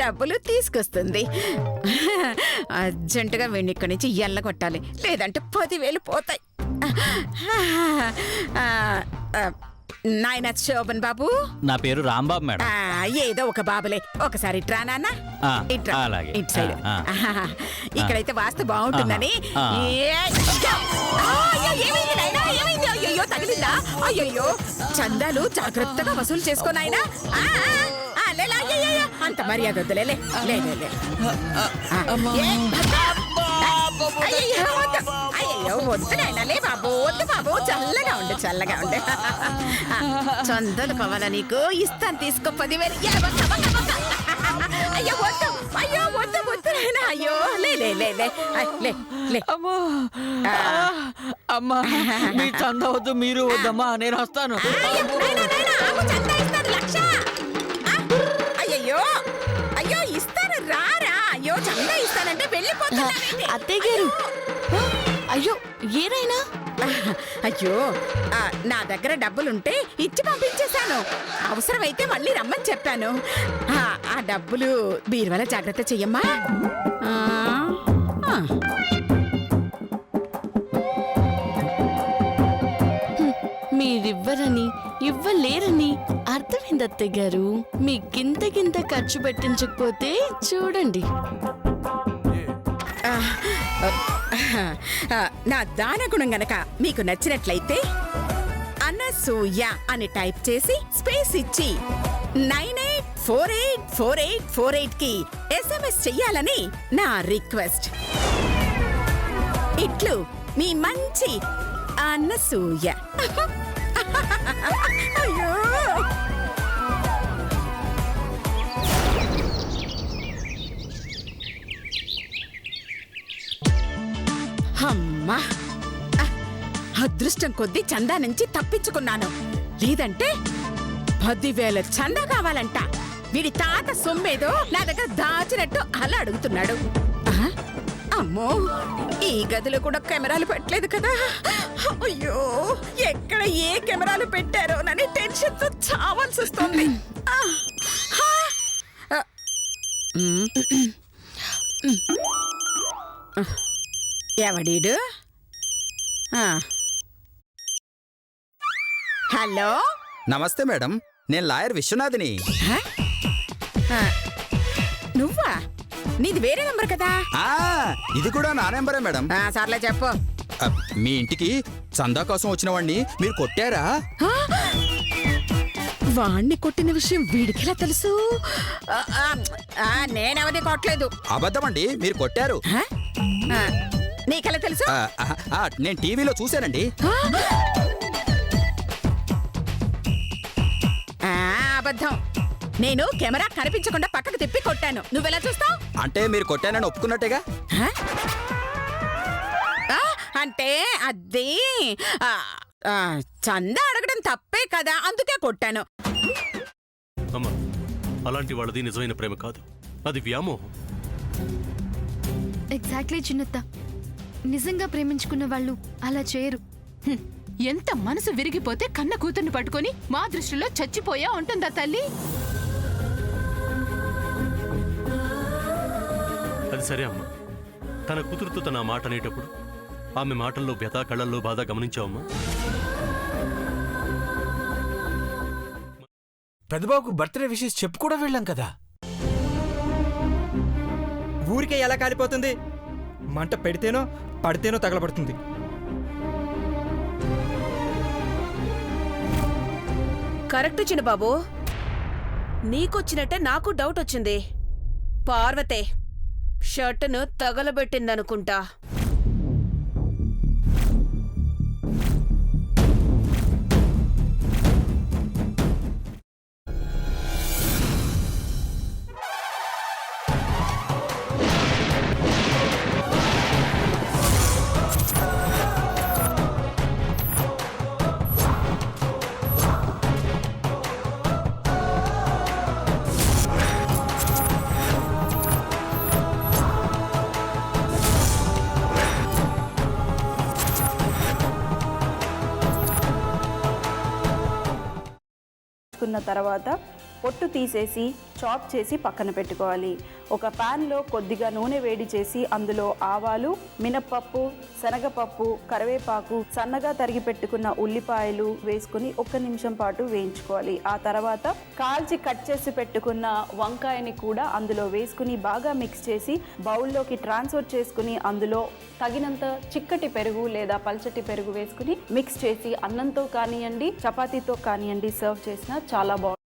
డబ్బులు తీసుకొస్తుంది. అర్జెంటుగా వీడిని ఇక్కడి నుంచి ఎల్లగొట్టాలి, లేదంటే 10,000 పోతాయి. నాయన శోభన్ బాబు. నా పేరు రాంబాబు మేడం. ఏదో ఒక బాబులే. ఒకసారి ఇట్రా నాన్న, ఇట్రా. ఇటు సైడ్. ఇక్కడైతే వాస్తు బాగుంటుందని. అయ్యో తగిలిందా? అయ్యో చందాలు జాగ్రత్తగా వసూలు చేసుకోనాయనా. అంత మర్యాద వద్దులే. అయ్యో వద్దు నాయనా, లే బాబు, వద్దు బాబు, చల్లగా ఉండు. చందాలు కావాలా నీకు? ఇస్తాను, తీసుకో 10,000. అయ్యో వద్దు, నాయనా. అయ్యో లే. అమ్మా, మీ చందా వద్దు, మీరు వద్దమ్మా, నేను వస్తాను. అయ్యో ఇస్తాను, రారా. అయ్యో చందా ఇస్తానంటే వెళ్ళిపోతున్నా. అత్తయ్య గారు, అయ్యో ఏరైనా. అయ్యో నా దగ్గర డబ్బులుంటే ఇచ్చి పంపించేశాను. అవసరమైతే మళ్ళీ రమ్మని చెప్పాను. ఆ డబ్బులు బీరువాల జాగ్రత్త చెయ్యమ్మా. మీరివ్వరని, ఇవ్వలేరని అర్థమైంది అత్తయ్య గారు. మీకింత ఖర్చు పెట్టించకపోతే చూడండి. నా దాన గుణం గనక మీకు నచ్చినట్లయితే అనసూయ అని టైప్ చేసి స్పేస్ ఇచ్చి 98484848 కి SMS చెయ్యాలని నా రిక్వెస్ట్. ఇట్లు మీ మంచి అనసూయ. అయ్యో అమ్మా, అదృష్టం కొద్దీ చందా నుంచి తప్పించుకున్నాను. లేదంటే 10,000 చందా కావాలంట. వీడి తాత సొమ్మేదో నా దగ్గర దాచినట్టు అలా అడుగుతున్నాడు. అమ్మో, ఈ గదిలో కూడా కెమెరాలు పెట్టలేదు కదా. అయ్యో, ఎక్కడ ఏ కెమెరాలు పెట్టారోనని టెన్షన్తో చావాల్సి వస్తుంది. ఎవడీడు? హలో, నమస్తే మేడం, నేను లాయర్ విశ్వనాథిని. నువ్వా? నీది వేరే నంబర్ కదా. ఇది కూడా నా నెంబరే మేడం. సర్లే చెప్పు. మీ ఇంటికి చందా కోసం వచ్చిన వాడిని మీరు కొట్టారా? వాణ్ణి కొట్టిన విషయం వీడికిలా తెలుసు? నేనెవరిని కొట్టలేదు. అబద్ధమండి, మీరు కొట్టారు. నీకెలా తెలుసు? నేను టీవీలో చూశానండి. అబద్ధం. నేను కెమెరా కనిపించకుండా పక్కకు తిప్పి కొట్టాను. నువ్వెలా చూస్తావు? అంటే మీరు కొట్టానని ఒప్పుకున్నట్టేగా? అంటే అది చందా అడగడం తప్పే కదా, అందుకే కొట్టాను. అమ్మా, అలాంటి వాళ్ళది నిజమైన ప్రేమ కాదు, అది వ్యామోహం. ఎగ్జాక్ట్లీ చిన్నత్త, నిజంగా ప్రేమించుకున్న వాళ్ళు అలా చేయరు. ఎంత మనసు విరిగిపోతే కన్న కూతుర్ని పట్టుకొని మా దృష్టిలో చచ్చిపోయా ఉంటుందా తల్లి? అది సరే అమ్మా, తన కూతురుతో తన మాట అనేటప్పుడు ఆమె మాటల్లో వ్యథ, కళ్ళల్లో బాధ గమనించావమ్మా? పెద్దబాబుకు బర్త్డే విషెస్ చెప్పు కూడా వెళ్ళాం కదా. ఊరికే ఎలా కాలిపోతుంది? మంట పెడితేనో పడితేనో తగలబడుతుంది. కరెక్ట్ చిన్నబాబు, నీకొచ్చినట్టే నాకు డౌట్ వచ్చింది. పార్వతే షర్టును తగలబెట్టిందనుకుంటా. తర్వాత పొట్టు తీసేసి చాప్ చేసి పక్కన పెట్టుకోవాలి. ఒక ప్యాన్లో కొద్దిగా నూనె వేడి చేసి అందులో ఆవాలు, మినప్పప్పు, శనగపప్పు, కరివేపాకు, సన్నగా తరిగి పెట్టుకున్న ఉల్లిపాయలు వేసుకుని 1 నిమిషం పాటు వేయించుకోవాలి. ఆ తర్వాత కాల్చి కట్ చేసి పెట్టుకున్న వంకాయని కూడా అందులో వేసుకుని బాగా మిక్స్ చేసి బౌల్లోకి ట్రాన్స్ఫర్ చేసుకుని అందులో తగినంత చిక్కటి పెరుగు లేదా పల్చటి పెరుగు వేసుకుని మిక్స్ చేసి అన్నంతో కానివ్వండి, చపాతీతో కానివ్వండి సర్వ్ చేసినా చాలా బాగుంటుంది.